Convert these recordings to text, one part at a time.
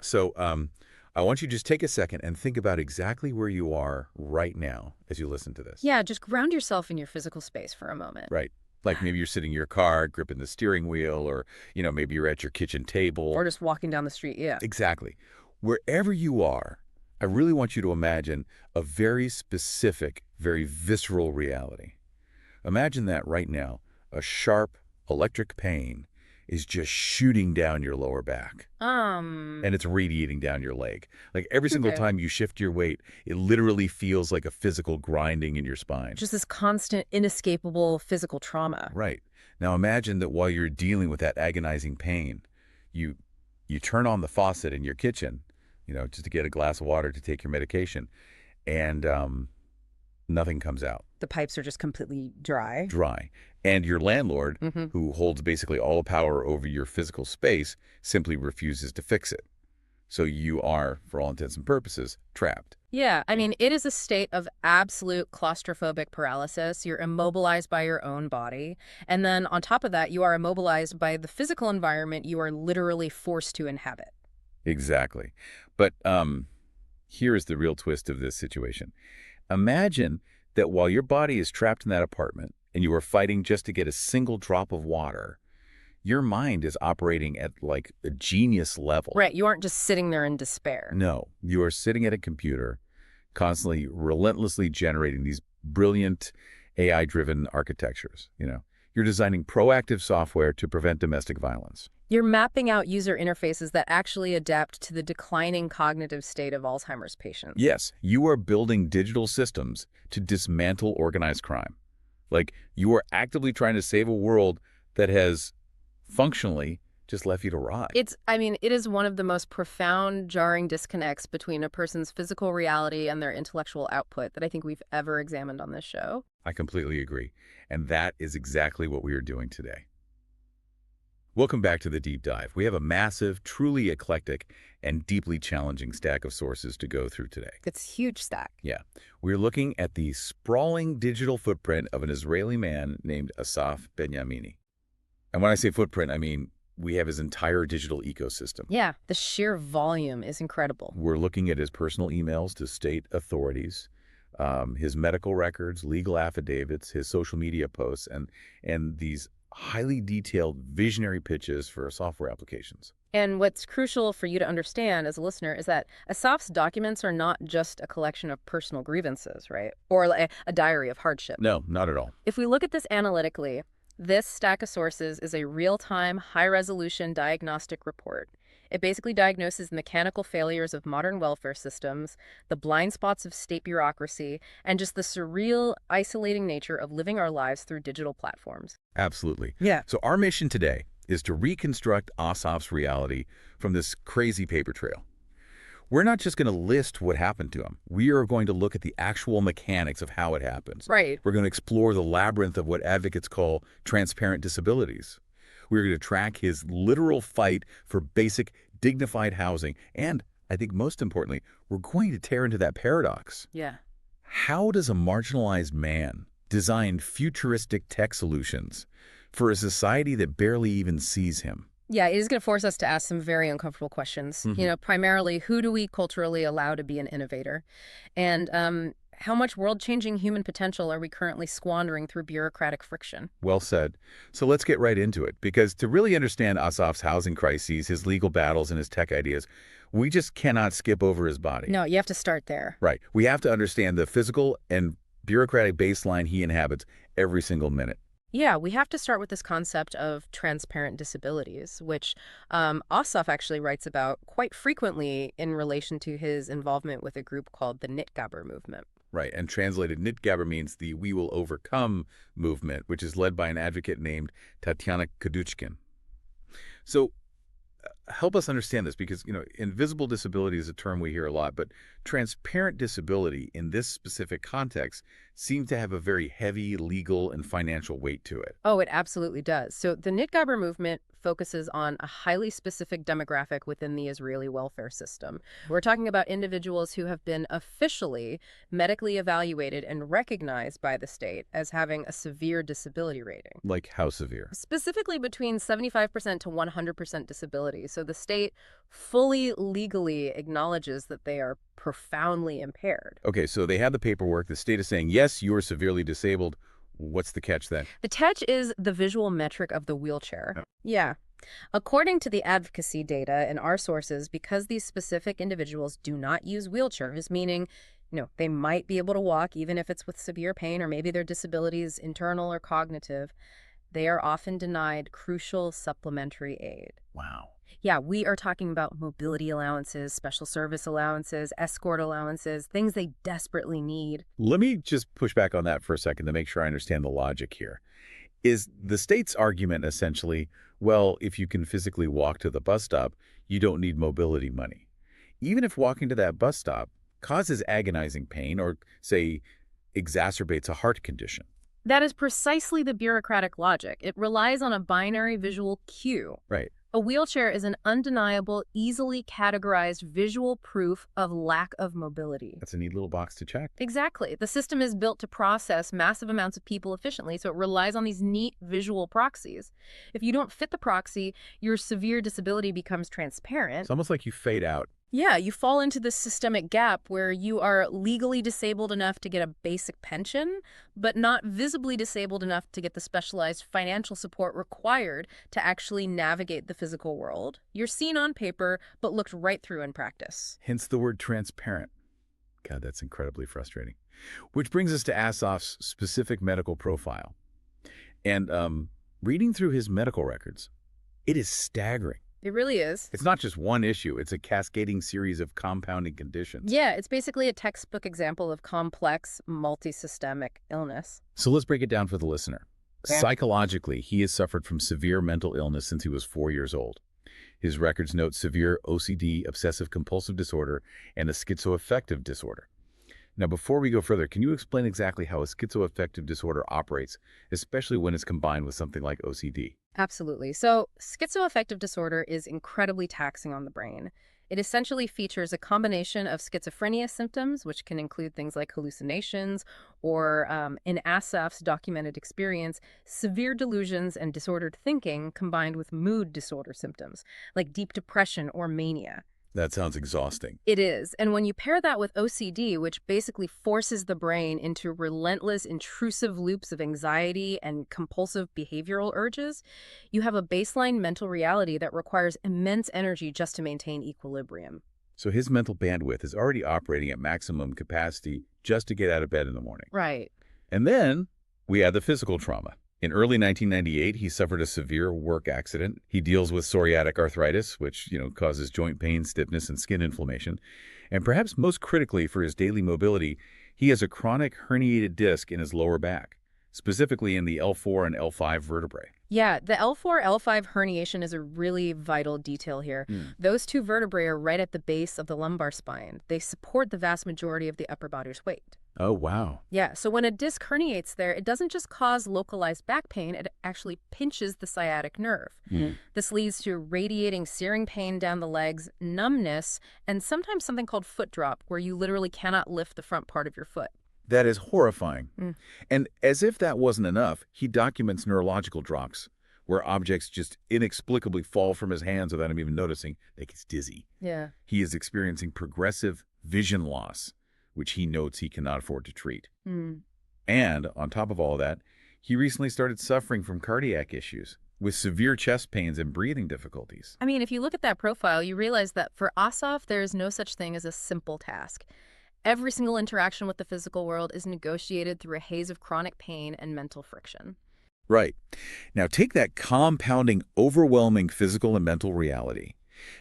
So I want you to just take a second and think about exactly where you are right now as you listen to this. Yeah, just ground yourself in your physical space for a moment. Right. Like maybe you're sitting in your car, gripping the steering wheel, or, maybe you're at your kitchen table. Or just walking down the street, yeah. Exactly. Wherever you are, I really want you to imagine a very specific, very visceral reality. Imagine that right now, a sharp electric pain is just shooting down your lower back. And it's radiating down your leg. Like every single Okay. time you shift your weight, it literally feels like a physical grinding in your spine. Just this constant, inescapable physical trauma. Right. Now imagine that while you're dealing with that agonizing pain, you you turn on the faucet in your kitchen, just to get a glass of water to take your medication, and nothing comes out. The pipes are just completely dry. Dry. And your landlord, Hmm. who holds basically all the power over your physical space, simply refuses to fix it. So you are, for all intents and purposes, trapped. Yeah, I mean, it is a state of absolute claustrophobic paralysis. You're immobilized by your own body. And then on top of that, you are immobilized by the physical environment you are literally forced to inhabit. Exactly. But here is the real twist of this situation. Imagine that while your body is trapped in that apartment and you are fighting just to get a single drop of water, your mind is operating at like a genius level. Right, you aren't just sitting there in despair. No, you are sitting at a computer, constantly, relentlessly generating these brilliant AI-driven architectures. You're designing proactive software to prevent domestic violence. You're mapping out user interfaces that actually adapt to the declining cognitive state of Alzheimer's patients. Yes, you are building digital systems to dismantle organized crime. Like, you are actively trying to save a world that has functionally just left you to rot. It is one of the most profound, jarring disconnects between a person's physical reality and their intellectual output that I think we've ever examined on this show. I completely agree. And that is exactly what we are doing today. Welcome back to the deep dive. We have a massive, truly eclectic, and deeply challenging stack of sources to go through today. It's a huge stack. Yeah, we're looking at the sprawling digital footprint of an Israeli man named Asaf Benyamini. And when I say footprint, I mean we have his entire digital ecosystem. Yeah, the sheer volume is incredible. We're looking at his personal emails to state authorities, his medical records, legal affidavits, his social media posts, and these highly detailed visionary pitches for software applications. And what's crucial for you to understand as a listener is that Asaf's documents are not just a collection of personal grievances, right? Or a diary of hardship. No, not at all. If we look at this analytically, this stack of sources is a real-time, high-resolution diagnostic report. It basically diagnoses the mechanical failures of modern welfare systems, the blind spots of state bureaucracy, and just the surreal, isolating nature of living our lives through digital platforms. Absolutely. Yeah. So our mission today is to reconstruct Asaf's reality from this crazy paper trail. We're not just going to list what happened to him. We are going to look at the actual mechanics of how it happens. Right. We're going to explore the labyrinth of what advocates call transparent disabilities. We're going to track his literal fight for basic, dignified housing. And I think most importantly, we're going to tear into that paradox. Yeah. How does a marginalized man design futuristic tech solutions for a society that barely even sees him? Yeah, it is going to force us to ask some very uncomfortable questions. Primarily, who do we culturally allow to be an innovator? And how much world-changing human potential are we currently squandering through bureaucratic friction? Well said. So let's get right into it, because to really understand Asaf's housing crises, his legal battles, and his tech ideas, we just cannot skip over his body. No, you have to start there. Right. We have to understand the physical and bureaucratic baseline he inhabits every single minute. Yeah, we have to start with this concept of transparent disabilities, which Asaf actually writes about quite frequently in relation to his involvement with a group called the Nitgaber movement. Right, and translated, Nitgaber means the We Will Overcome movement, which is led by an advocate named Tatiana Kaduchkin. So help us understand this, because, invisible disability is a term we hear a lot, but transparent disability in this specific context seems to have a very heavy legal and financial weight to it. Oh, it absolutely does. So the Nitgaber movement focuses on a highly specific demographic within the Israeli welfare system. We're talking about individuals who have been officially medically evaluated and recognized by the state as having a severe disability rating. Like how severe? Specifically between 75% to 100% disability. So the state fully legally acknowledges that they are profoundly impaired. Okay, so they have the paperwork. The state is saying, yes, you are severely disabled. What's the catch then? The catch is the visual metric of the wheelchair. Oh. Yeah. According to the advocacy data in our sources, because these specific individuals do not use wheelchairs, meaning, they might be able to walk even if it's with severe pain or maybe their disability is internal or cognitive, they are often denied crucial supplementary aid. Wow. Yeah, we are talking about mobility allowances, special service allowances, escort allowances, things they desperately need. Let me just push back on that for a second to make sure I understand the logic here. Is the state's argument essentially, well, if you can physically walk to the bus stop, you don't need mobility money, even if walking to that bus stop causes agonizing pain or, say, exacerbates a heart condition? That is precisely the bureaucratic logic. It relies on a binary visual cue. Right. A wheelchair is an undeniable, easily categorized visual proof of lack of mobility. That's a neat little box to check. Exactly. The system is built to process massive amounts of people efficiently, so it relies on these neat visual proxies. If you don't fit the proxy, your severe disability becomes transparent. It's almost like you fade out. Yeah, you fall into this systemic gap where you are legally disabled enough to get a basic pension, but not visibly disabled enough to get the specialized financial support required to actually navigate the physical world. You're seen on paper, but looked right through in practice. Hence the word transparent. God, that's incredibly frustrating. Which brings us to Asaf's specific medical profile. And reading through his medical records, it is staggering. It really is. It's not just one issue. It's a cascading series of compounding conditions. Yeah, it's basically a textbook example of complex, multisystemic illness. So let's break it down for the listener. Okay. Psychologically, he has suffered from severe mental illness since he was 4 years old. His records note severe OCD, obsessive-compulsive disorder, and a schizoaffective disorder. Now, before we go further, can you explain exactly how a schizoaffective disorder operates, especially when it's combined with something like OCD? Absolutely. So, schizoaffective disorder is incredibly taxing on the brain. It essentially features a combination of schizophrenia symptoms, which can include things like hallucinations, or in Asaf's documented experience, severe delusions and disordered thinking combined with mood disorder symptoms, like deep depression or mania. That sounds exhausting. It is. And when you pair that with OCD, which basically forces the brain into relentless, intrusive loops of anxiety and compulsive behavioral urges, you have a baseline mental reality that requires immense energy just to maintain equilibrium. So his mental bandwidth is already operating at maximum capacity just to get out of bed in the morning. Right. And then we add the physical trauma. In early 1998, he suffered a severe work accident. He deals with psoriatic arthritis, which, causes joint pain, stiffness, and skin inflammation. And perhaps most critically for his daily mobility, he has a chronic herniated disc in his lower back, specifically in the L4 and L5 vertebrae. Yeah, the L4-L5 herniation is a really vital detail here. Those two vertebrae are right at the base of the lumbar spine. They support the vast majority of the upper body's weight. Oh, wow. Yeah, so when a disc herniates there, it doesn't just cause localized back pain, it actually pinches the sciatic nerve. This leads to radiating searing pain down the legs, numbness, and sometimes something called foot drop, where you literally cannot lift the front part of your foot. That is horrifying. And as if that wasn't enough, he documents neurological drops, where objects just inexplicably fall from his hands without him even noticing. Like he's dizzy. Yeah. He is experiencing progressive vision loss, which he notes he cannot afford to treat. And on top of all that, he recently started suffering from cardiac issues with severe chest pains and breathing difficulties. I mean, if you look at that profile, you realize that for Asaf, there is no such thing as a simple task. Every single interaction with the physical world is negotiated through a haze of chronic pain and mental friction. Right. Now take that compounding, overwhelming physical and mental reality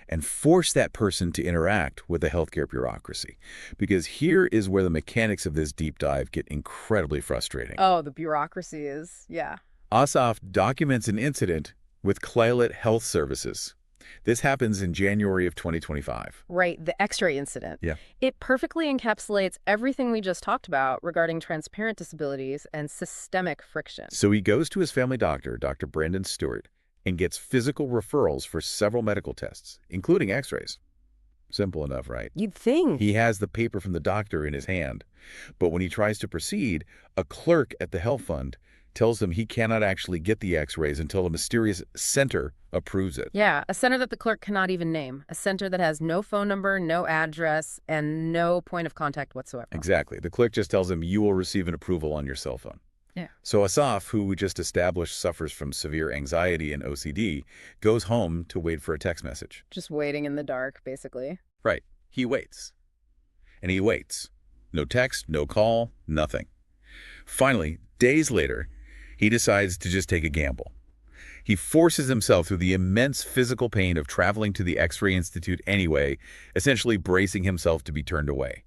and force that person to interact with the healthcare bureaucracy. Because here is where the mechanics of this deep dive get incredibly frustrating. Oh, the bureaucracy is, yeah. Asaf documents an incident with Claylet Health Services. This happens in January of 2025. Right, the X-ray incident. Yeah. It perfectly encapsulates everything we just talked about regarding transparent disabilities and systemic friction. So he goes to his family doctor, Dr. Brandon Stewart, and gets physical referrals for several medical tests, including x-rays. Simple enough, right? You'd think. He has the paper from the doctor in his hand. But when he tries to proceed, a clerk at the health fund tells him he cannot actually get the x-rays until a mysterious center approves it. Yeah, a center that the clerk cannot even name. A center that has no phone number, no address, and no point of contact whatsoever. Exactly. The clerk just tells him you will receive an approval on your cell phone. Yeah. So Asaf, who we just established suffers from severe anxiety and OCD, goes home to wait for a text message. Just waiting in the dark, basically. Right. He waits. And he waits. No text, no call, nothing. Finally, days later, he decides to just take a gamble. He forces himself through the immense physical pain of traveling to the X-ray Institute anyway, essentially bracing himself to be turned away.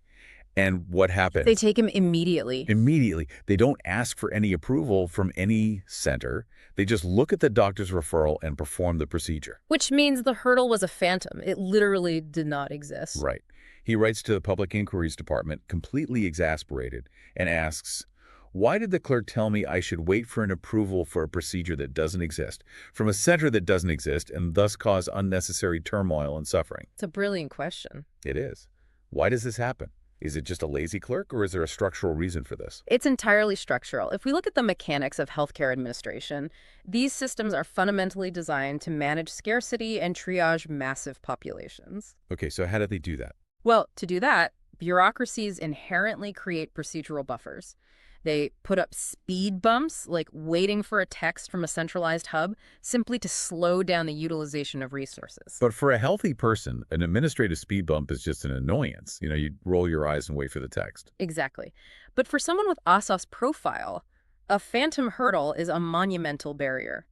And what happens? They take him immediately. Immediately. They don't ask for any approval from any center. They just look at the doctor's referral and perform the procedure. Which means the hurdle was a phantom. It literally did not exist. Right. He writes to the Public Inquiries Department, completely exasperated, and asks, why did the clerk tell me I should wait for an approval for a procedure that doesn't exist, from a center that doesn't exist, and thus cause unnecessary turmoil and suffering? It's a brilliant question. It is. Why does this happen? Is it just a lazy clerk, or is there a structural reason for this? It's entirely structural. If we look at the mechanics of healthcare administration, these systems are fundamentally designed to manage scarcity and triage massive populations. Okay, so how did they do that? Well, to do that, bureaucracies inherently create procedural buffers. They put up speed bumps, like waiting for a text from a centralized hub, simply to slow down the utilization of resources. But for a healthy person, an administrative speed bump is just an annoyance. You roll your eyes and wait for the text. Exactly. But for someone with Asaf's profile, a phantom hurdle is a monumental barrier.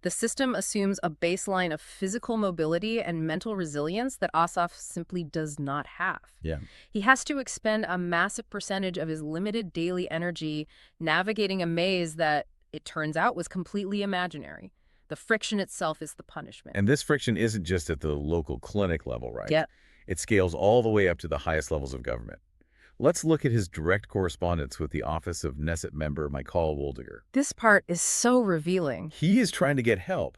The system assumes a baseline of physical mobility and mental resilience that Asaf simply does not have. Yeah. He has to expend a massive percentage of his limited daily energy navigating a maze that, it turns out, was completely imaginary. The friction itself is the punishment. And this friction isn't just at the local clinic level, right? Yeah. It scales all the way up to the highest levels of government. Let's look at his direct correspondence with the Office of Knesset member Michael Woldiger. This part is so revealing. He is trying to get help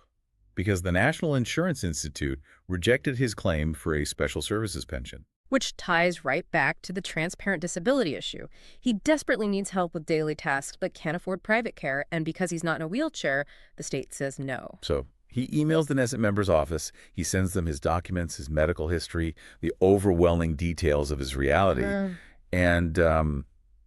because the National Insurance Institute rejected his claim for a special services pension. Which ties right back to the transparent disability issue. He desperately needs help with daily tasks but can't afford private care, and because he's not in a wheelchair, the state says no. So he emails the Knesset member's office. He sends them his documents, his medical history, the overwhelming details of his reality. And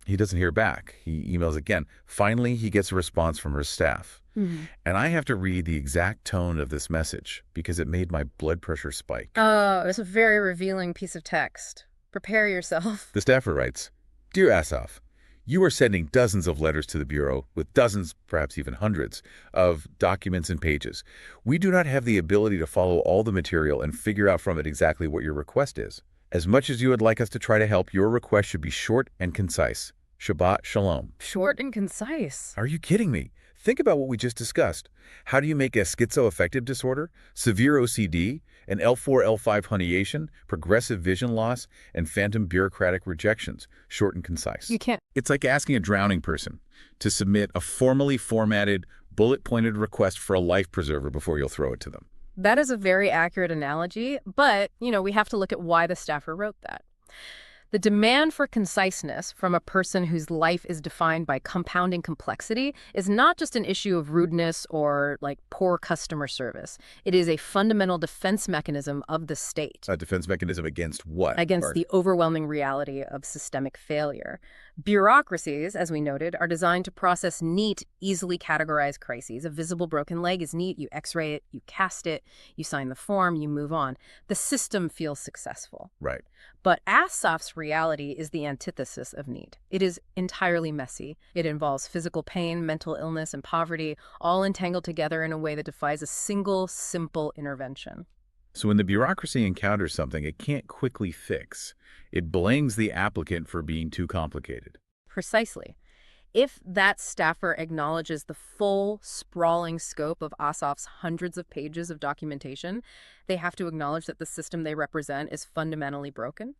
he doesn't hear back. He emails again. Finally, he gets a response from her staff. And I have to read the exact tone of this message because it made my blood pressure spike. Oh, it's a very revealing piece of text. Prepare yourself. The staffer writes, Dear Asaf, you are sending dozens of letters to the Bureau with dozens, perhaps even hundreds, of documents and pages. We do not have the ability to follow all the material and figure out from it exactly what your request is. As much as you would like us to try to help, your request should be short and concise. Shabbat Shalom. Short and concise. Are you kidding me? Think about what we just discussed. How do you make a schizoaffective disorder, severe OCD, an L4, L5 herniation, progressive vision loss, and phantom bureaucratic rejections short and concise? You can't. It's like asking a drowning person to submit a formally formatted, bullet-pointed request for a life preserver before you'll throw it to them. That is a very accurate analogy, but, we have to look at why the staffer wrote that. The demand for conciseness from a person whose life is defined by compounding complexity is not just an issue of rudeness or, poor customer service. It is a fundamental defense mechanism of the state. A defense mechanism against what? Against the overwhelming reality of systemic failure. Bureaucracies, as we noted, are designed to process neat, easily categorized crises. A visible broken leg is neat. You x-ray it, you cast it, you sign the form, you move on. The system feels successful. Right. But Asaf's reality is the antithesis of neat. It is entirely messy. It involves physical pain, mental illness, and poverty, all entangled together in a way that defies a single, simple intervention. So when the bureaucracy encounters something it can't quickly fix, it blames the applicant for being too complicated. Precisely. if that staffer acknowledges the full, sprawling scope of Asaf's hundreds of pages of documentation, they have to acknowledge that the system they represent is fundamentally broken.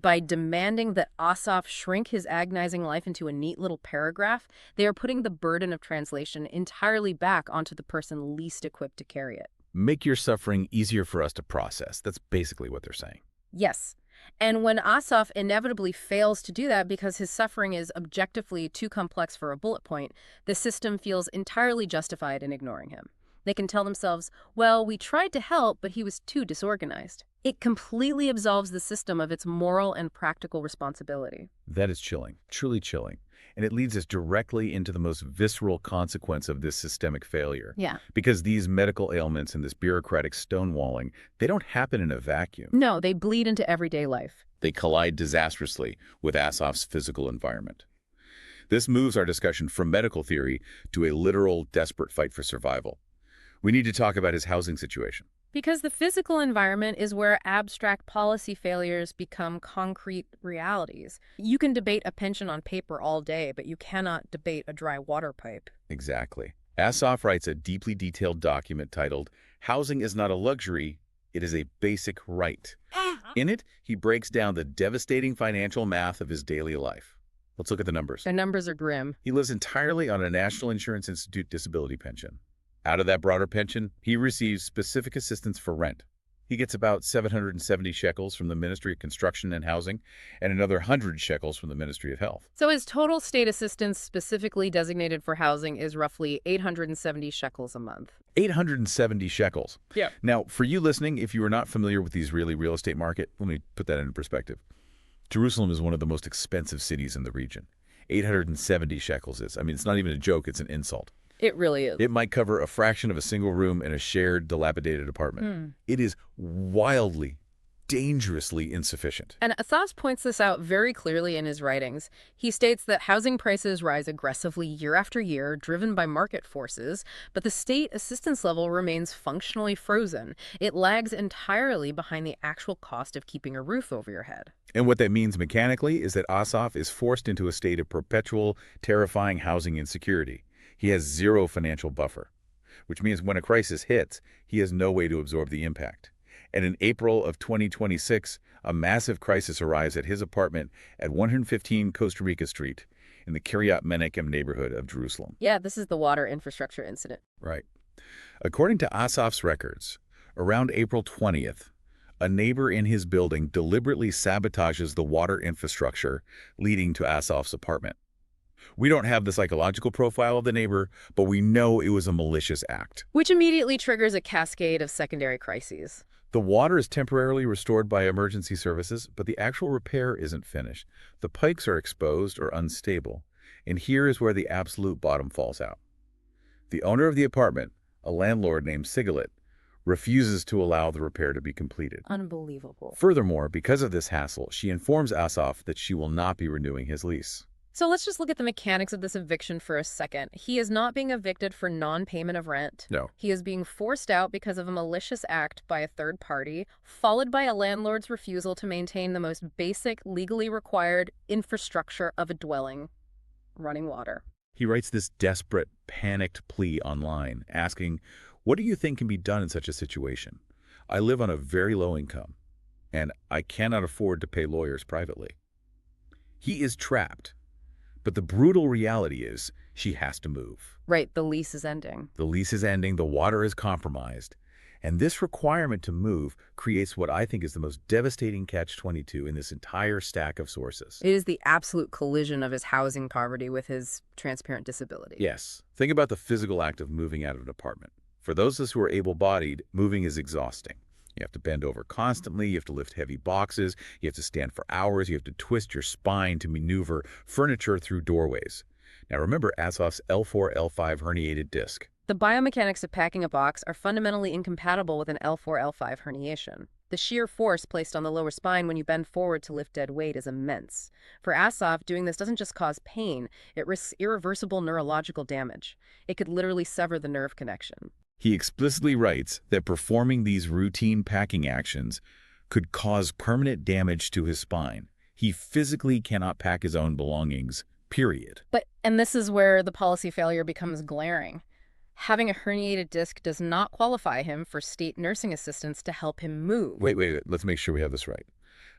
By demanding that Asaf shrink his agonizing life into a neat little paragraph, they are putting the burden of translation entirely back onto the person least equipped to carry it. Make your suffering easier for us to process. That's basically what they're saying. Yes. And when Asaf inevitably fails to do that because his suffering is objectively too complex for a bullet point, the system feels entirely justified in ignoring him. They can tell themselves, well, we tried to help, but he was too disorganized. It completely absolves the system of its moral and practical responsibility. That is chilling, truly chilling. And it leads us directly into the most visceral consequence of this systemic failure. Yeah. Because these medical ailments and this bureaucratic stonewalling, they don't happen in a vacuum. No, they bleed into everyday life. They collide disastrously with Asaf's physical environment. This moves our discussion from medical theory to a literal, desperate fight for survival. We need to talk about his housing situation. Because the physical environment is where abstract policy failures become concrete realities. You can debate a pension on paper all day, but you cannot debate a dry water pipe. Exactly. Asaf writes a deeply detailed document titled, "Housing is not a luxury, it is a basic right." In it, he breaks down the devastating financial math of his daily life. Let's look at the numbers. The numbers are grim. He lives entirely on a National Insurance Institute disability pension. Out of that broader pension, he receives specific assistance for rent. He gets about 770 shekels from the Ministry of Construction and Housing and another 100 shekels from the Ministry of Health. So his total state assistance specifically designated for housing is roughly 870 shekels a month. 870 shekels. Yeah. Now, for you listening, if you are not familiar with the Israeli real estate market, let me put that into perspective. Jerusalem is one of the most expensive cities in the region. 870 shekels is, it's not even a joke, it's an insult. It really is. It might cover a fraction of a single room in a shared, dilapidated apartment. It is wildly, dangerously insufficient. And Asaf points this out very clearly in his writings. He states that housing prices rise aggressively year after year, driven by market forces, but the state assistance level remains functionally frozen. It lags entirely behind the actual cost of keeping a roof over your head. And what that means mechanically is that Asaf is forced into a state of perpetual, terrifying housing insecurity. He has zero financial buffer, which means when a crisis hits, he has no way to absorb the impact. And in April of 2026, a massive crisis arrives at his apartment at 115 Costa Rica Street in the Kiryat Menachem neighborhood of Jerusalem. Yeah, this is the water infrastructure incident. Right. According to Asaf's records, around April 20th, a neighbor in his building deliberately sabotages the water infrastructure, leading to Asaf's apartment. We don't have the psychological profile of the neighbor, but we know it was a malicious act. Which immediately triggers a cascade of secondary crises. The water is temporarily restored by emergency services, but the actual repair isn't finished. The pipes are exposed or unstable, and here is where the absolute bottom falls out. The owner of the apartment, a landlord named Sigalit, refuses to allow the repair to be completed. Unbelievable. Furthermore, because of this hassle, she informs Asaf that she will not be renewing his lease. So let's just look at the mechanics of this eviction for a second. He is not being evicted for non-payment of rent. No. He is being forced out because of a malicious act by a third party, followed by a landlord's refusal to maintain the most basic, legally required infrastructure of a dwelling, running water. He writes this desperate, panicked plea online, asking, "What do you think can be done in such a situation? I live on a very low income, and I cannot afford to pay lawyers privately." He is trapped. But the brutal reality is she has to move. Right, the lease is ending. The lease is ending, the water is compromised, and this requirement to move creates what I think is the most devastating catch-22 in this entire stack of sources. It is the absolute collision of his housing poverty with his transparent disability. Yes. Think about the physical act of moving out of an apartment. For those of us who are able-bodied, moving is exhausting. You have to bend over constantly, you have to lift heavy boxes, you have to stand for hours, you have to twist your spine to maneuver furniture through doorways. Now remember Asaf's L4, L5 herniated disc. The biomechanics of packing a box are fundamentally incompatible with an L4, L5 herniation. The sheer force placed on the lower spine when you bend forward to lift dead weight is immense. For Asaf, doing this doesn't just cause pain, it risks irreversible neurological damage. It could literally sever the nerve connection. He explicitly writes that performing these routine packing actions could cause permanent damage to his spine. He physically cannot pack his own belongings period. And this is where the policy failure becomes glaring. Having a herniated disc does not qualify him for state nursing assistance to help him move. Wait. Let's make sure we have this right.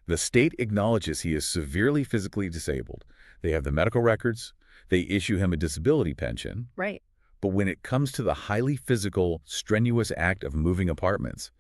The state acknowledges he is severely physically disabled. They have the medical records. They issue him a disability pension. Right. But when it comes to the highly physical, strenuous act of moving apartments,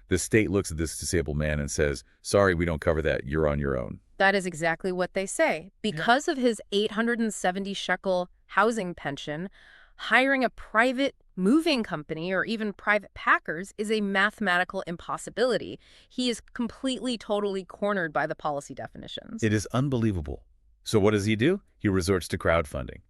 the state looks at this disabled man and says, sorry, we don't cover that. You're on your own. That is exactly what they say. Because of his 870 shekel housing pension, hiring a private moving company or even private packers is a mathematical impossibility. He is completely, totally cornered by the policy definitions. It is unbelievable. So what does he do? He resorts to crowdfunding.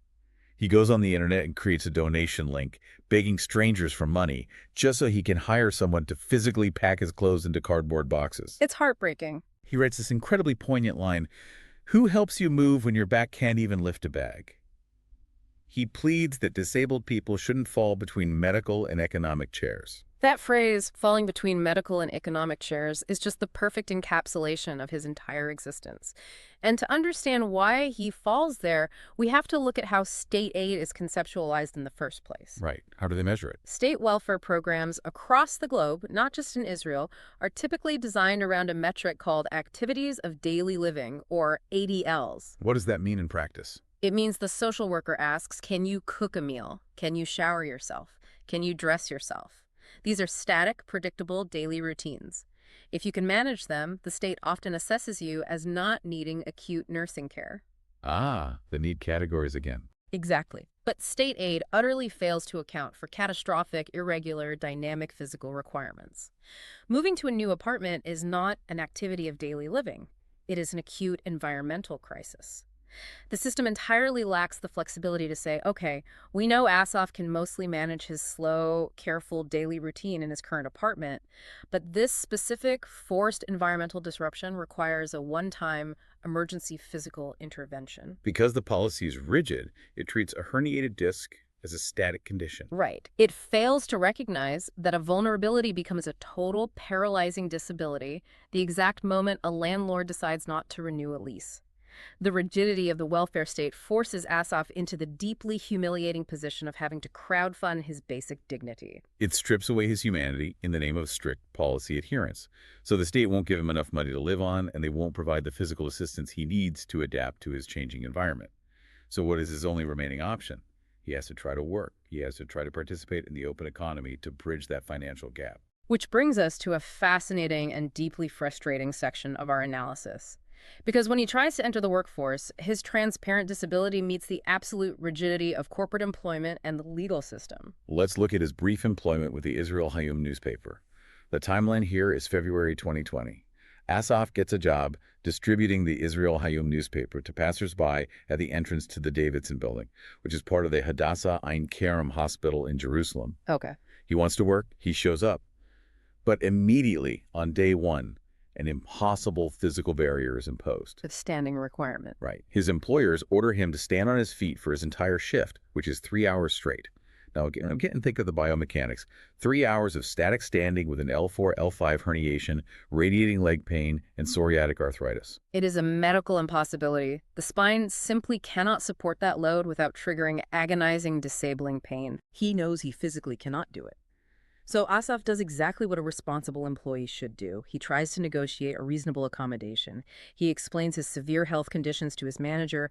He goes on the internet and creates a donation link, begging strangers for money, just so he can hire someone to physically pack his clothes into cardboard boxes. It's heartbreaking. He writes this incredibly poignant line, "Who helps you move when your back can't even lift a bag?" He pleads that disabled people shouldn't fall between medical and economic chairs. That phrase, falling between medical and economic chairs, is just the perfect encapsulation of his entire existence. And to understand why he falls there, we have to look at how state aid is conceptualized in the first place. Right. How do they measure it? State welfare programs across the globe, not just in Israel, are typically designed around a metric called Activities of Daily Living, or ADLs. What does that mean in practice? It means the social worker asks, can you cook a meal? Can you shower yourself? Can you dress yourself? These are static, predictable daily routines. If you can manage them, the state often assesses you as not needing acute nursing care. Ah, the need categories again. Exactly. But state aid utterly fails to account for catastrophic, irregular, dynamic physical requirements. Moving to a new apartment is not an activity of daily living. It is an acute environmental crisis. The system entirely lacks the flexibility to say, okay, we know Asaf can mostly manage his slow, careful daily routine in his current apartment, but this specific forced environmental disruption requires a one-time emergency physical intervention. Because the policy is rigid, it treats a herniated disc as a static condition. Right. It fails to recognize that a vulnerability becomes a total paralyzing disability the exact moment a landlord decides not to renew a lease. The rigidity of the welfare state forces Asaf into the deeply humiliating position of having to crowdfund his basic dignity. It strips away his humanity in the name of strict policy adherence. So the state won't give him enough money to live on, and they won't provide the physical assistance he needs to adapt to his changing environment. So what is his only remaining option? He has to try to work. He has to try to participate in the open economy to bridge that financial gap. Which brings us to a fascinating and deeply frustrating section of our analysis. Because when he tries to enter the workforce, his transparent disability meets the absolute rigidity of corporate employment and the legal system. Let's look at his brief employment with the Israel Hayom newspaper. The timeline here is February 2020. Asaf gets a job distributing the Israel Hayom newspaper to passersby at the entrance to the Davidson building, which is part of the Hadassah Ein Kerem hospital in Jerusalem. Okay. He wants to work, he shows up. But immediately, on day one, an impossible physical barrier is imposed. The standing requirement. Right. His employers order him to stand on his feet for his entire shift, which is 3 hours straight. Now, again, think of the biomechanics. 3 hours of static standing with an L4, L5 herniation, radiating leg pain, and psoriatic arthritis. It is a medical impossibility. The spine simply cannot support that load without triggering agonizing, disabling pain. He knows he physically cannot do it. So Asaf does exactly what a responsible employee should do. He tries to negotiate a reasonable accommodation. He explains his severe health conditions to his manager,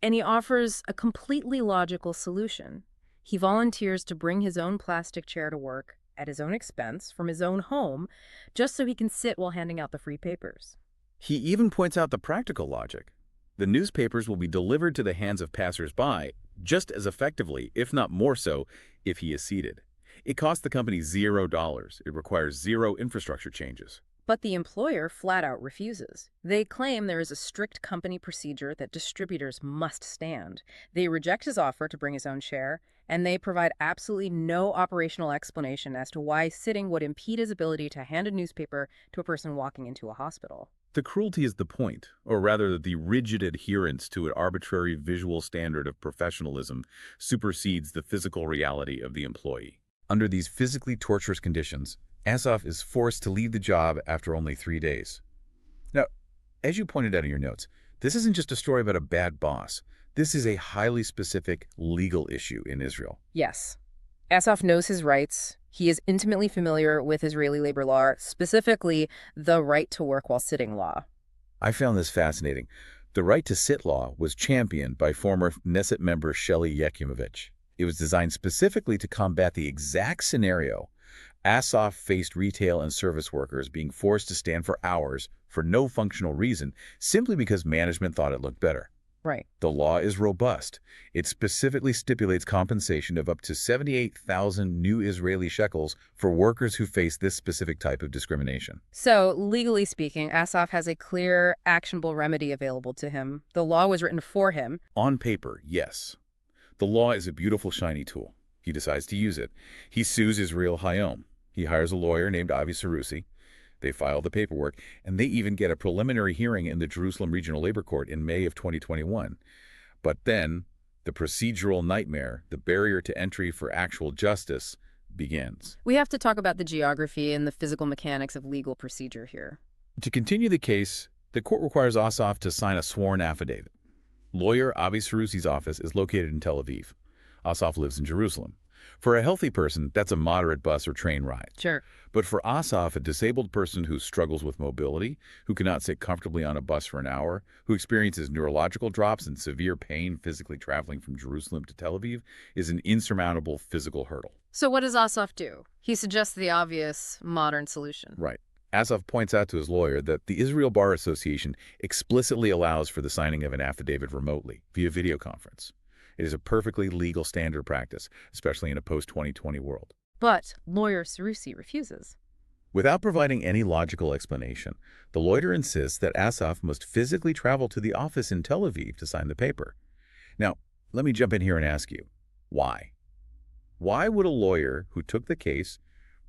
and he offers a completely logical solution. He volunteers to bring his own plastic chair to work at his own expense from his own home, just so he can sit while handing out the free papers. He even points out the practical logic. The newspapers will be delivered to the hands of passersby just as effectively, if not more so, if he is seated. It costs the company $0. It requires zero infrastructure changes. But the employer flat out refuses. They claim there is a strict company procedure that distributors must stand. They reject his offer to bring his own chair, and they provide absolutely no operational explanation as to why sitting would impede his ability to hand a newspaper to a person walking into a hospital. The cruelty is the point, or rather the rigid adherence to an arbitrary visual standard of professionalism supersedes the physical reality of the employee. Under these physically torturous conditions, Asaf is forced to leave the job after only 3 days. Now, as you pointed out in your notes, this isn't just a story about a bad boss. This is a highly specific legal issue in Israel. Yes. Asaf knows his rights. He is intimately familiar with Israeli labor law, specifically the right to work while sitting law. I found this fascinating. The right to sit law was championed by former Knesset member Shelley Yakimovich. It was designed specifically to combat the exact scenario Asaf faced retail and service workers being forced to stand for hours for no functional reason simply because management thought it looked better. Right. The law is robust. It specifically stipulates compensation of up to 78,000 new Israeli shekels for workers who face this specific type of discrimination. So, legally speaking, Asaf has a clear, actionable remedy available to him. The law was written for him. On paper, yes. The law is a beautiful, shiny tool. He decides to use it. He sues Israel Hayom. He hires a lawyer named Avi Sarusi. They file the paperwork, and they even get a preliminary hearing in the Jerusalem Regional Labor Court in May of 2021. But then, the procedural nightmare, the barrier to entry for actual justice, begins. We have to talk about the geography and the physical mechanics of legal procedure here. To continue the case, the court requires Asaf to sign a sworn affidavit. Lawyer Avi Sarusi's office is located in Tel Aviv. Asaf lives in Jerusalem. For a healthy person, that's a moderate bus or train ride. Sure. But for Asaf, a disabled person who struggles with mobility, who cannot sit comfortably on a bus for an hour, who experiences neurological drops and severe pain physically traveling from Jerusalem to Tel Aviv, is an insurmountable physical hurdle. So what does Asaf do? He suggests the obvious modern solution. Right. Asaf points out to his lawyer that the Israel Bar Association explicitly allows for the signing of an affidavit remotely, via video conference. It is a perfectly legal standard practice, especially in a post-2020 world. But lawyer Sarusi refuses. Without providing any logical explanation, the lawyer insists that Asaf must physically travel to the office in Tel Aviv to sign the paper. Now, let me jump in here and ask you, why? Why would a lawyer who took the case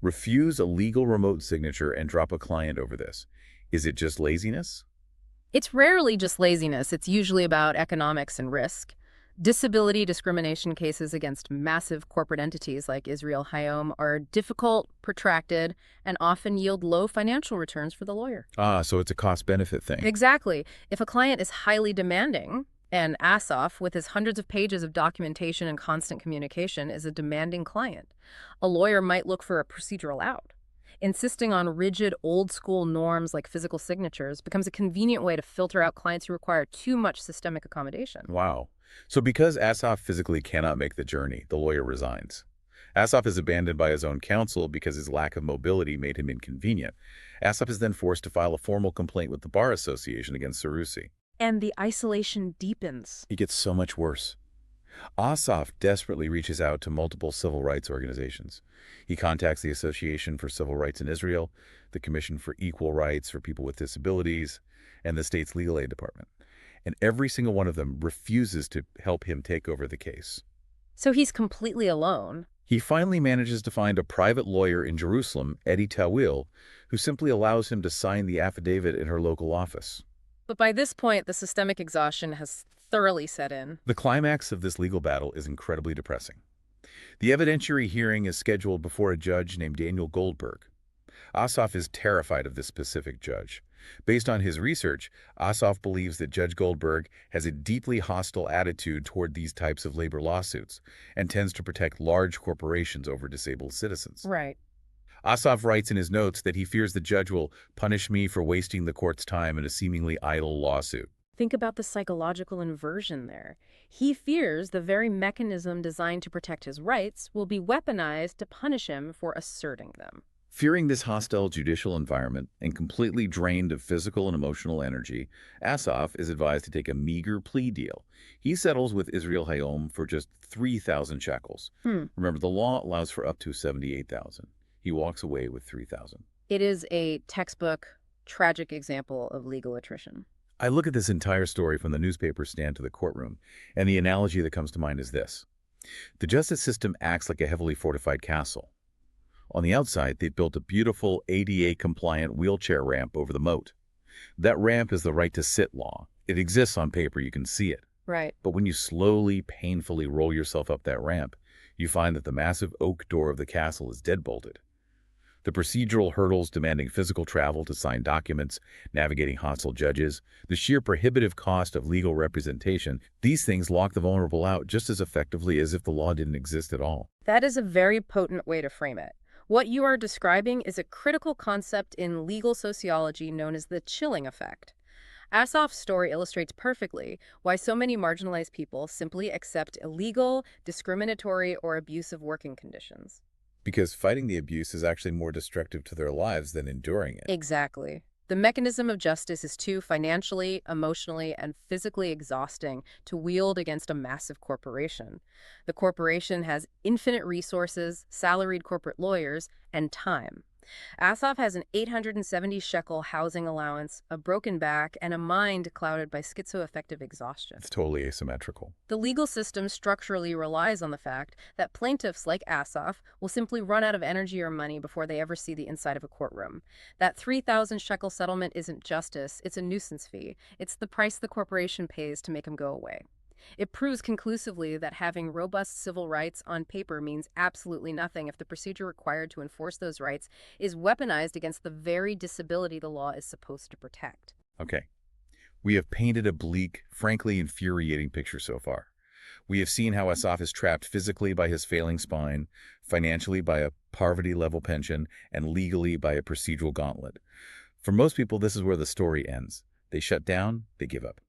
refuse a legal remote signature and drop a client over this? Is it just laziness? It's rarely just laziness. It's usually about economics and risk. Disability discrimination cases against massive corporate entities like Israel Hayom are difficult, protracted, and often yield low financial returns for the lawyer. Ah, so it's a cost-benefit thing. Exactly. If a client is highly demanding, and Asaf, with his hundreds of pages of documentation and constant communication, is a demanding client, a lawyer might look for a procedural out. Insisting on rigid, old-school norms like physical signatures becomes a convenient way to filter out clients who require too much systemic accommodation. Wow. So because Asaf physically cannot make the journey, the lawyer resigns. Asaf is abandoned by his own counsel because his lack of mobility made him inconvenient. Asaf is then forced to file a formal complaint with the Bar Association against Sarusi. And the isolation deepens. It gets so much worse. Asaf desperately reaches out to multiple civil rights organizations. He contacts the Association for Civil Rights in Israel, the Commission for Equal Rights for People with Disabilities, and the state's legal aid department. And every single one of them refuses to help him take over the case. So he's completely alone. He finally manages to find a private lawyer in Jerusalem, Eddie Tawil, who simply allows him to sign the affidavit in her local office. But by this point, the systemic exhaustion has thoroughly set in. The climax of this legal battle is incredibly depressing. The evidentiary hearing is scheduled before a judge named Daniel Goldberg. Asaf is terrified of this specific judge. Based on his research, Asaf believes that Judge Goldberg has a deeply hostile attitude toward these types of labor lawsuits and tends to protect large corporations over disabled citizens. Right. Asaf writes in his notes that he fears the judge will punish me for wasting the court's time in a seemingly idle lawsuit. Think about the psychological inversion there. He fears the very mechanism designed to protect his rights will be weaponized to punish him for asserting them. Fearing this hostile judicial environment and completely drained of physical and emotional energy, Asaf is advised to take a meager plea deal. He settles with Israel Hayom for just 3,000 shekels. Remember, the law allows for up to 78,000. He walks away with 3,000. It is a textbook, tragic example of legal attrition. I look at this entire story from the newspaper stand to the courtroom, and the analogy that comes to mind is this. The justice system acts like a heavily fortified castle. On the outside, they've built a beautiful ADA-compliant wheelchair ramp over the moat. That ramp is the right to sit law. It exists on paper, you can see it. Right. But when you slowly, painfully roll yourself up that ramp, you find that the massive oak door of the castle is deadbolted. The procedural hurdles demanding physical travel to sign documents, navigating hostile judges, the sheer prohibitive cost of legal representation, these things lock the vulnerable out just as effectively as if the law didn't exist at all. That is a very potent way to frame it. What you are describing is a critical concept in legal sociology known as the chilling effect. Asaf's story illustrates perfectly why so many marginalized people simply accept illegal, discriminatory, or abusive working conditions. Because fighting the abuse is actually more destructive to their lives than enduring it. Exactly. The mechanism of justice is too financially, emotionally, and physically exhausting to wield against a massive corporation. The corporation has infinite resources, salaried corporate lawyers, and time. Asaf has an 870 shekel housing allowance, a broken back, and a mind clouded by schizoaffective exhaustion. It's totally asymmetrical. The legal system structurally relies on the fact that plaintiffs like Asaf will simply run out of energy or money before they ever see the inside of a courtroom. That 3,000 shekel settlement isn't justice, it's a nuisance fee. It's the price the corporation pays to make him go away. It proves conclusively that having robust civil rights on paper means absolutely nothing if the procedure required to enforce those rights is weaponized against the very disability the law is supposed to protect. Okay. We have painted a bleak, frankly infuriating picture so far. We have seen how Asaf is trapped physically by his failing spine, financially by a poverty-level pension, and legally by a procedural gauntlet. For most people, this is where the story ends. They shut down, they give up.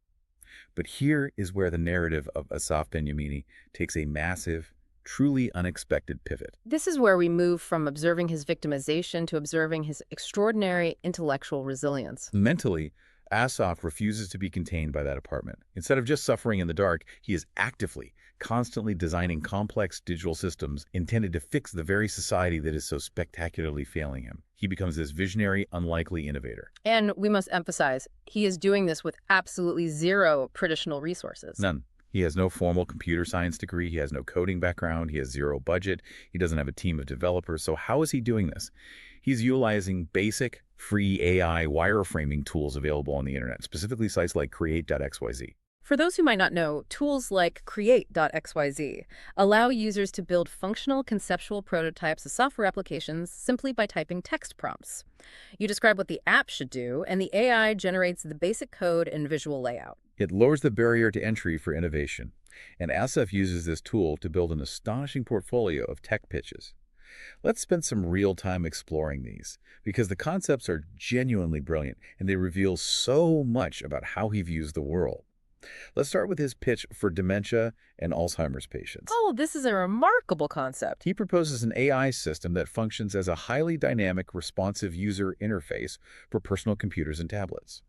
But here is where the narrative of Asaf Benyamini takes a massive, truly unexpected pivot. This is where we move from observing his victimization to observing his extraordinary intellectual resilience. Mentally, Asaf refuses to be contained by that apartment. Instead of just suffering in the dark, he is actively, constantly designing complex digital systems intended to fix the very society that is so spectacularly failing him. He becomes this visionary, unlikely innovator. And we must emphasize, he is doing this with absolutely zero traditional resources. None. He has no formal computer science degree. He has no coding background. He has zero budget. He doesn't have a team of developers. So how is he doing this? He's utilizing basic, free AI wireframing tools available on the internet, specifically sites like create.xyz. For those who might not know, tools like create.xyz allow users to build functional conceptual prototypes of software applications simply by typing text prompts. You describe what the app should do, and the AI generates the basic code and visual layout. It lowers the barrier to entry for innovation, and Asaf uses this tool to build an astonishing portfolio of tech pitches. Let's spend some real time exploring these, because the concepts are genuinely brilliant, and they reveal so much about how he views the world. Let's start with his pitch for dementia and Alzheimer's patients. Oh, this is a remarkable concept. He proposes an AI system that functions as a highly dynamic, responsive user interface for personal computers and tablets.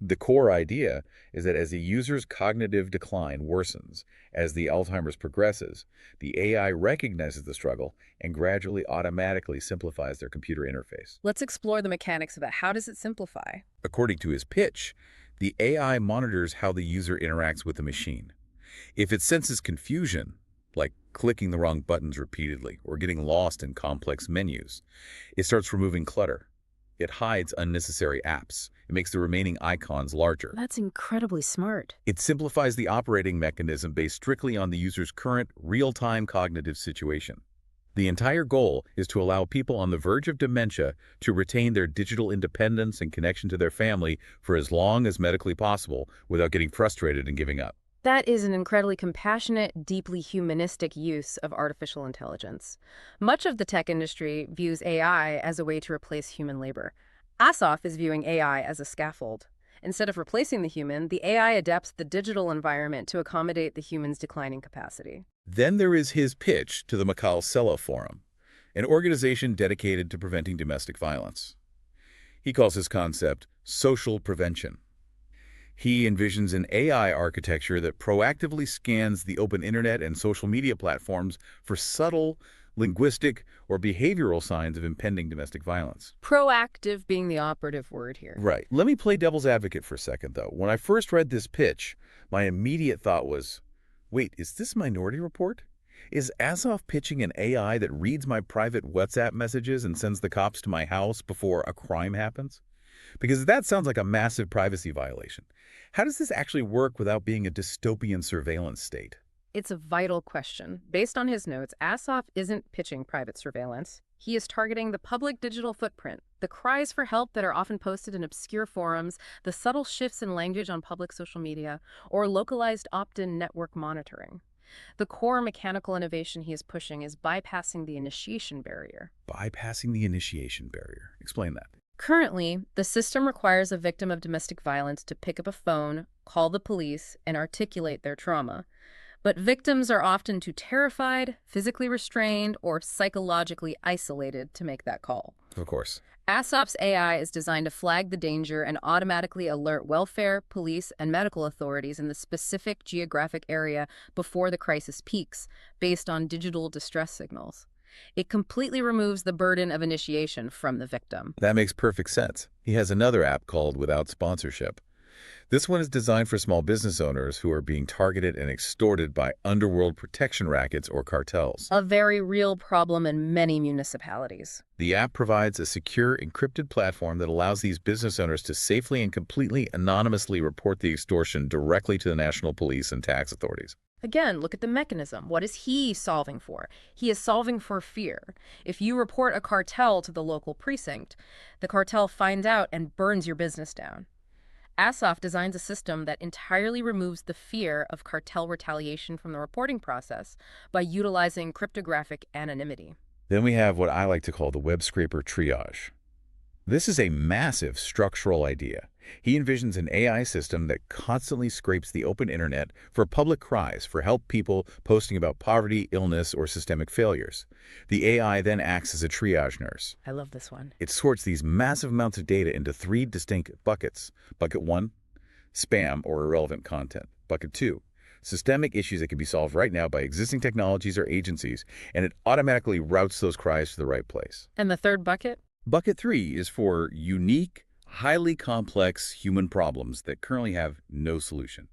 The core idea is that as a user's cognitive decline worsens, as the Alzheimer's progresses, the AI recognizes the struggle and gradually automatically simplifies their computer interface. Let's explore the mechanics of that. How does it simplify? According to his pitch, the AI monitors how the user interacts with the machine. If it senses confusion, like clicking the wrong buttons repeatedly or getting lost in complex menus, it starts removing clutter. It hides unnecessary apps. It makes the remaining icons larger. That's incredibly smart. It simplifies the operating mechanism based strictly on the user's current, real-time cognitive situation. The entire goal is to allow people on the verge of dementia to retain their digital independence and connection to their family for as long as medically possible without getting frustrated and giving up. That is an incredibly compassionate, deeply humanistic use of artificial intelligence. Much of the tech industry views AI as a way to replace human labor. Asaf is viewing AI as a scaffold. Instead of replacing the human, the AI adapts the digital environment to accommodate the human's declining capacity. Then there is his pitch to the Mikhail Sela Forum, an organization dedicated to preventing domestic violence. He calls his concept social prevention. He envisions an AI architecture that proactively scans the open internet and social media platforms for subtle, linguistic, or behavioral signs of impending domestic violence. Proactive being the operative word here. Right. Let me play devil's advocate for a second, though. When I first read this pitch, my immediate thought was, wait, is this Minority Report? Is Asaf pitching an AI that reads my private WhatsApp messages and sends the cops to my house before a crime happens? Because that sounds like a massive privacy violation. How does this actually work without being a dystopian surveillance state? It's a vital question. Based on his notes, Asaf isn't pitching private surveillance. He is targeting the public digital footprint, the cries for help that are often posted in obscure forums, the subtle shifts in language on public social media, or localized opt-in network monitoring. The core mechanical innovation he is pushing is bypassing the initiation barrier. Bypassing the initiation barrier. Explain that. Currently, the system requires a victim of domestic violence to pick up a phone, call the police, and articulate their trauma. But victims are often too terrified, physically restrained, or psychologically isolated to make that call. Of course. ASOP's AI is designed to flag the danger and automatically alert welfare, police, and medical authorities in the specific geographic area before the crisis peaks, based on digital distress signals. It completely removes the burden of initiation from the victim. That makes perfect sense. He has another app called Without Sponsorship. This one is designed for small business owners who are being targeted and extorted by underworld protection rackets or cartels. A very real problem in many municipalities. The app provides a secure, encrypted platform that allows these business owners to safely and completely anonymously report the extortion directly to the national police and tax authorities. Again, look at the mechanism. What is he solving for? He is solving for fear. If you report a cartel to the local precinct, the cartel finds out and burns your business down. Asaf designs a system that entirely removes the fear of cartel retaliation from the reporting process by utilizing cryptographic anonymity. Then we have what I like to call the web scraper triage. This is a massive structural idea. He envisions an AI system that constantly scrapes the open internet for public cries for help, people posting about poverty, illness, or systemic failures. The AI then acts as a triage nurse. I love this one. It sorts these massive amounts of data into 3 distinct buckets. Bucket 1, spam or irrelevant content. Bucket 2, systemic issues that can be solved right now by existing technologies or agencies, and it automatically routes those cries to the right place. And the third bucket? Bucket 3 is for unique, highly complex human problems that currently have no solution.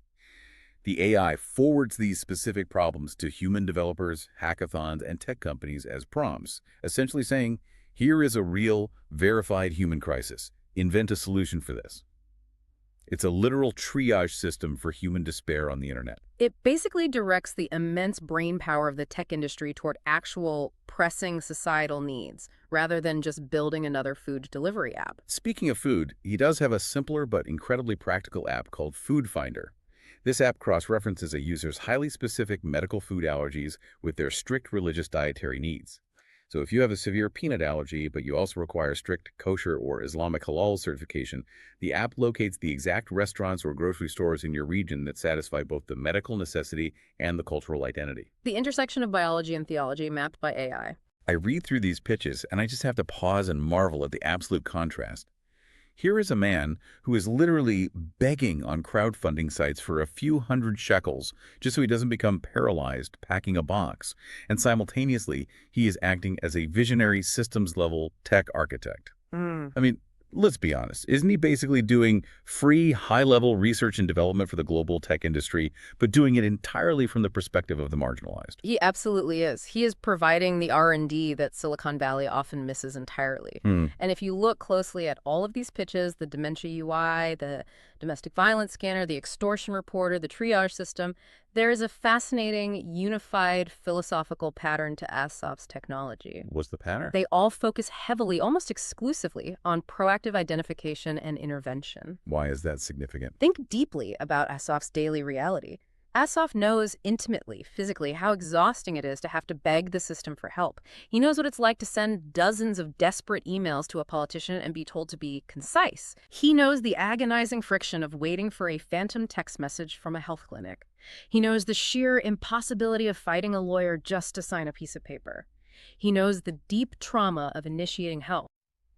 The AI forwards these specific problems to human developers, hackathons, and tech companies as prompts, essentially saying, here is a real, verified human crisis. Invent a solution for this. It's a literal triage system for human despair on the internet. It basically directs the immense brain power of the tech industry toward actual pressing societal needs, rather than just building another food delivery app. Speaking of food, he does have a simpler but incredibly practical app called Food Finder. This app cross-references a user's highly specific medical food allergies with their strict religious dietary needs. So if you have a severe peanut allergy, but you also require strict kosher or Islamic halal certification, the app locates the exact restaurants or grocery stores in your region that satisfy both the medical necessity and the cultural identity. The intersection of biology and theology mapped by AI. I read through these pitches, and I just have to pause and marvel at the absolute contrast. Here is a man who is literally begging on crowdfunding sites for a few hundred shekels just so he doesn't become paralyzed packing a box. And simultaneously, he is acting as a visionary systems-level tech architect. I mean, let's be honest. Isn't he basically doing free, high-level research and development for the global tech industry, but doing it entirely from the perspective of the marginalized? He absolutely is. He is providing the R&D that Silicon Valley often misses entirely. And if you look closely at all of these pitches, the dementia UI, the domestic violence scanner, the extortion reporter, the triage system, there is a fascinating, unified philosophical pattern to Asaf's technology. What's the pattern? They all focus heavily, almost exclusively, on proactive identification and intervention. Why is that significant? Think deeply about Asaf's daily reality. Asaf knows intimately, physically, how exhausting it is to have to beg the system for help. He knows what it's like to send dozens of desperate emails to a politician and be told to be concise. He knows the agonizing friction of waiting for a phantom text message from a health clinic. He knows the sheer impossibility of fighting a lawyer just to sign a piece of paper. He knows the deep trauma of initiating help.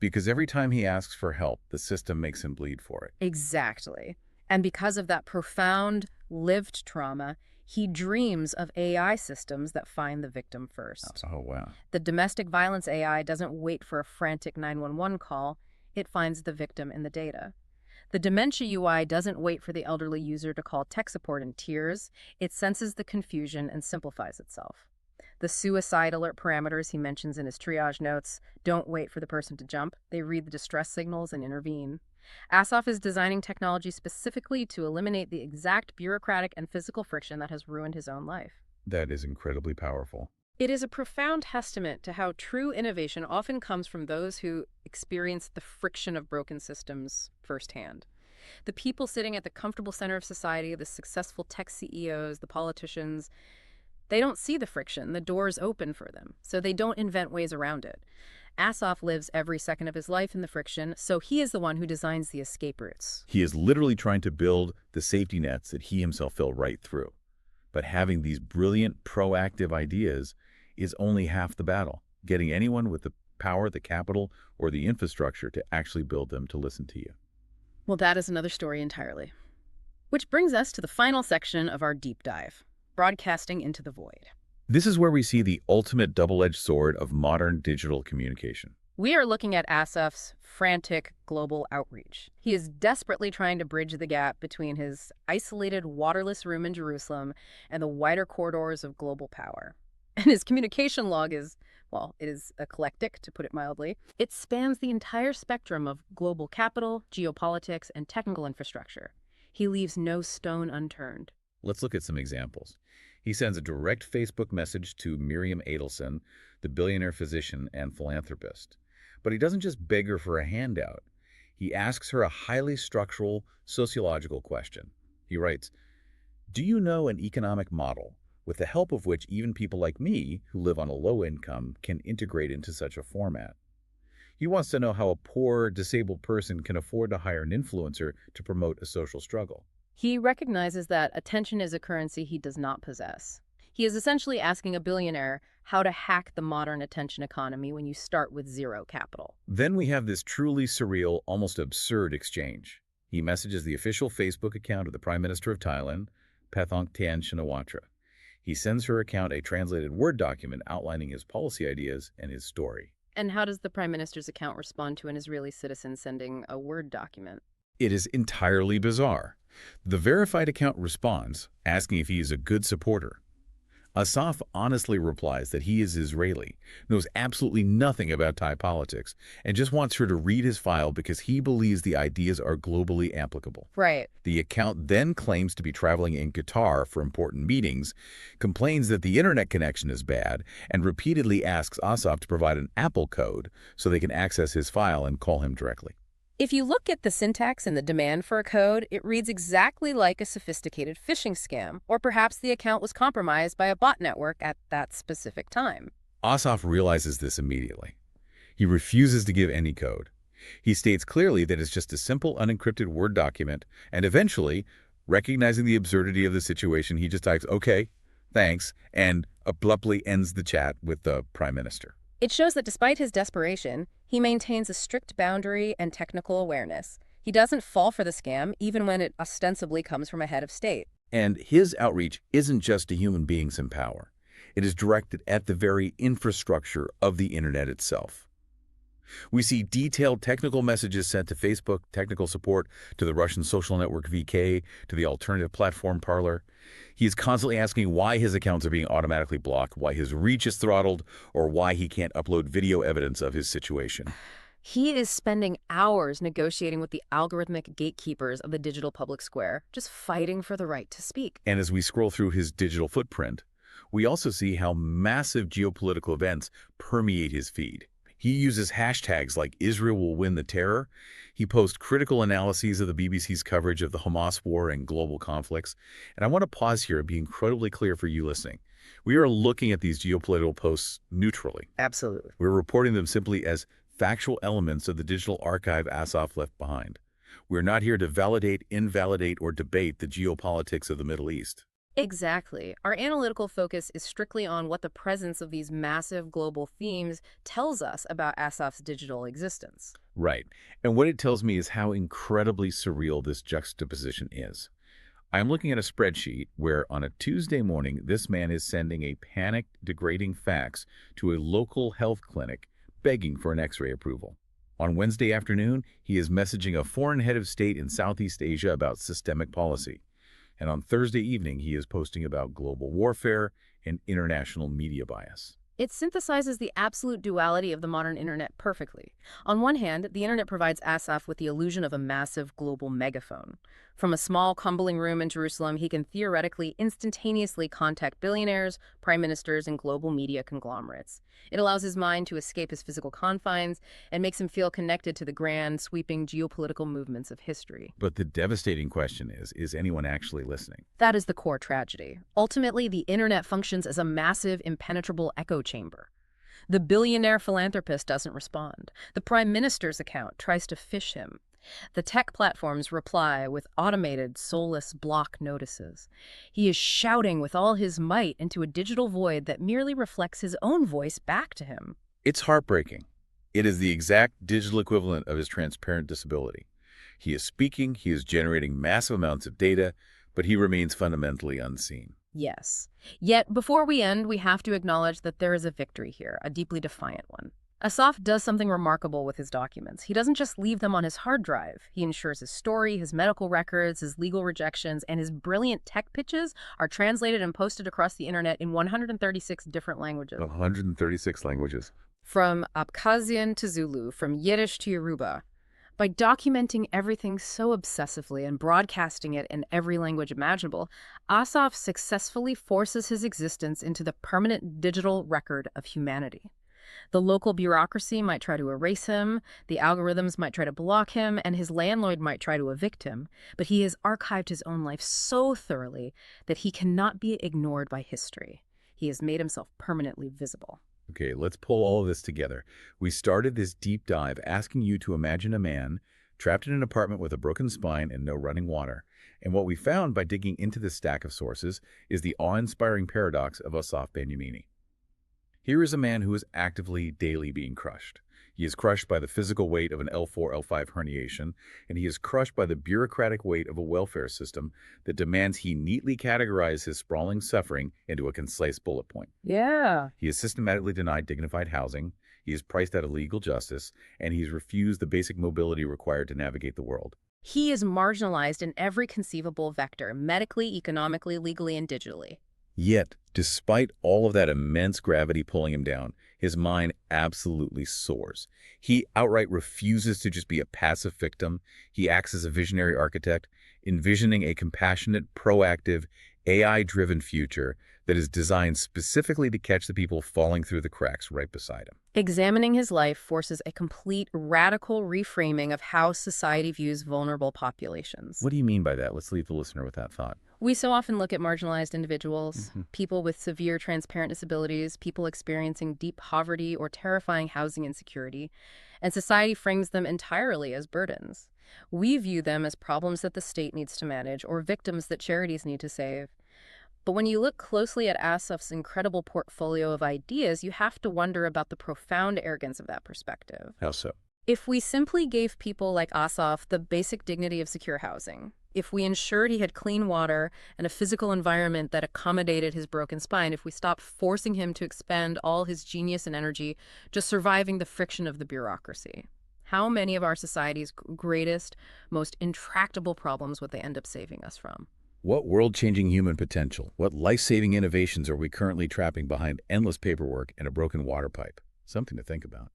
Because every time he asks for help, the system makes him bleed for it. Exactly. And because of that profound, lived trauma, he dreams of AI systems that find the victim first. Oh, wow. The domestic violence AI doesn't wait for a frantic 911 call. It finds the victim in the data. The dementia UI doesn't wait for the elderly user to call tech support in tears. It senses the confusion and simplifies itself. The suicide alert parameters he mentions in his triage notes don't wait for the person to jump. They read the distress signals and intervene. Asaf is designing technology specifically to eliminate the exact bureaucratic and physical friction that has ruined his own life. That is incredibly powerful. It is a profound testament to how true innovation often comes from those who experience the friction of broken systems firsthand. The people sitting at the comfortable center of society, the successful tech CEOs, the politicians, they don't see the friction. The door's open for them, so they don't invent ways around it. Asaf lives every second of his life in the friction, so he is the one who designs the escape routes. He is literally trying to build the safety nets that he himself fell right through. But having these brilliant, proactive ideas is only half the battle. Getting anyone with the power, the capital, or the infrastructure to actually build them to listen to you. Well, that is another story entirely. Which brings us to the final section of our deep dive, broadcasting into the void. This is where we see the ultimate double-edged sword of modern digital communication. We are looking at Asaf's frantic global outreach. He is desperately trying to bridge the gap between his isolated, waterless room in Jerusalem and the wider corridors of global power. And his communication log is, well, it is eclectic, to put it mildly. It spans the entire spectrum of global capital, geopolitics, and technical infrastructure. He leaves no stone unturned. Let's look at some examples. He sends a direct Facebook message to Miriam Adelson, the billionaire physician and philanthropist. But he doesn't just beg her for a handout. He asks her a highly structural, sociological question. He writes, "Do you know an economic model with the help of which even people like me, who live on a low income, can integrate into such a format?" He wants to know how a poor, disabled person can afford to hire an influencer to promote a social struggle. He recognizes that attention is a currency he does not possess. He is essentially asking a billionaire how to hack the modern attention economy when you start with zero capital. Then we have this truly surreal, almost absurd exchange. He messages the official Facebook account of the Prime Minister of Thailand, Pathong Tian Shinawatra. He sends her account a translated Word document outlining his policy ideas and his story. And how does the Prime Minister's account respond to an Israeli citizen sending a Word document? It is entirely bizarre. The verified account responds, asking if he is a good supporter. Asaf honestly replies that he is Israeli, knows absolutely nothing about Thai politics, and just wants her to read his file because he believes the ideas are globally applicable. Right. The account then claims to be traveling in Qatar for important meetings, complains that the internet connection is bad, and repeatedly asks Asaf to provide an Apple code so they can access his file and call him directly. If you look at the syntax and the demand for a code, it reads exactly like a sophisticated phishing scam, or perhaps the account was compromised by a bot network at that specific time. Asaf realizes this immediately. He refuses to give any code. He states clearly that it's just a simple unencrypted Word document, and eventually, recognizing the absurdity of the situation, he just types, "Okay, thanks," and abruptly ends the chat with the Prime Minister. It shows that despite his desperation, he maintains a strict boundary and technical awareness. He doesn't fall for the scam, even when it ostensibly comes from a head of state. And his outreach isn't just to human beings in power. It is directed at the very infrastructure of the internet itself. We see detailed technical messages sent to Facebook, technical support to the Russian social network VK, to the alternative platform Parler. He is constantly asking why his accounts are being automatically blocked, why his reach is throttled, or why he can't upload video evidence of his situation. He is spending hours negotiating with the algorithmic gatekeepers of the digital public square, just fighting for the right to speak. And as we scroll through his digital footprint, we also see how massive geopolitical events permeate his feed. He uses hashtags like Israel will win the terror. He posts critical analyses of the BBC's coverage of the Hamas war and global conflicts. And I want to pause here and be incredibly clear for you listening. We are looking at these geopolitical posts neutrally. Absolutely. We're reporting them simply as factual elements of the digital archive Asaf left behind. We're not here to validate, invalidate, or debate the geopolitics of the Middle East. Exactly. Our analytical focus is strictly on what the presence of these massive global themes tells us about Asaf's digital existence. Right. And what it tells me is how incredibly surreal this juxtaposition is. I'm looking at a spreadsheet where on a Tuesday morning, this man is sending a panicked, degrading fax to a local health clinic begging for an X-ray approval. On Wednesday afternoon, he is messaging a foreign head of state in Southeast Asia about systemic policy. And on Thursday evening, he is posting about global warfare and international media bias. It synthesizes the absolute duality of the modern internet perfectly. On one hand, the internet provides Asaf with the illusion of a massive global megaphone. From a small, crumbling room in Jerusalem, he can theoretically instantaneously contact billionaires, prime ministers, and global media conglomerates. It allows his mind to escape his physical confines and makes him feel connected to the grand, sweeping geopolitical movements of history. But the devastating question is anyone actually listening? That is the core tragedy. Ultimately, the internet functions as a massive, impenetrable echo chamber. The billionaire philanthropist doesn't respond. The prime minister's account tries to phish him. The tech platforms reply with automated, soulless block notices. He is shouting with all his might into a digital void that merely reflects his own voice back to him. It's heartbreaking. It is the exact digital equivalent of his transparent disability. He is speaking, he is generating massive amounts of data, but he remains fundamentally unseen. Yes. Yet, before we end, we have to acknowledge that there is a victory here, a deeply defiant one. Asaf does something remarkable with his documents. He doesn't just leave them on his hard drive. He ensures his story, his medical records, his legal rejections, and his brilliant tech pitches are translated and posted across the internet in 136 different languages. 136 languages. From Abkhazian to Zulu, from Yiddish to Yoruba. By documenting everything so obsessively and broadcasting it in every language imaginable, Asaf successfully forces his existence into the permanent digital record of humanity. The local bureaucracy might try to erase him, the algorithms might try to block him, and his landlord might try to evict him, but he has archived his own life so thoroughly that he cannot be ignored by history. He has made himself permanently visible. Okay, let's pull all of this together. We started this deep dive asking you to imagine a man trapped in an apartment with a broken spine and no running water. And what we found by digging into this stack of sources is the awe-inspiring paradox of Asaf Benyamini. Here is a man who is actively, daily being crushed. He is crushed by the physical weight of an L4, L5 herniation, and he is crushed by the bureaucratic weight of a welfare system that demands he neatly categorize his sprawling suffering into a concise bullet point. Yeah. He is systematically denied dignified housing, he is priced out of legal justice, and he is refused the basic mobility required to navigate the world. He is marginalized in every conceivable vector, medically, economically, legally, and digitally. Yet, despite all of that immense gravity pulling him down, his mind absolutely soars. He outright refuses to just be a passive victim. He acts as a visionary architect, envisioning a compassionate, proactive, AI-driven future that is designed specifically to catch the people falling through the cracks right beside him. Examining his life forces a complete, radical reframing of how society views vulnerable populations. What do you mean by that? Let's leave the listener with that thought. We so often look at marginalized individuals, people with severe transparent disabilities, people experiencing deep poverty or terrifying housing insecurity, and society frames them entirely as burdens. We view them as problems that the state needs to manage or victims that charities need to save. But when you look closely at Asaf's incredible portfolio of ideas, you have to wonder about the profound arrogance of that perspective. How so? If we simply gave people like Asaf the basic dignity of secure housing, if we ensured he had clean water and a physical environment that accommodated his broken spine, if we stopped forcing him to expend all his genius and energy just surviving the friction of the bureaucracy, how many of our society's greatest, most intractable problems would they end up saving us from? What world-changing human potential, what life-saving innovations are we currently trapping behind endless paperwork and a broken water pipe? Something to think about.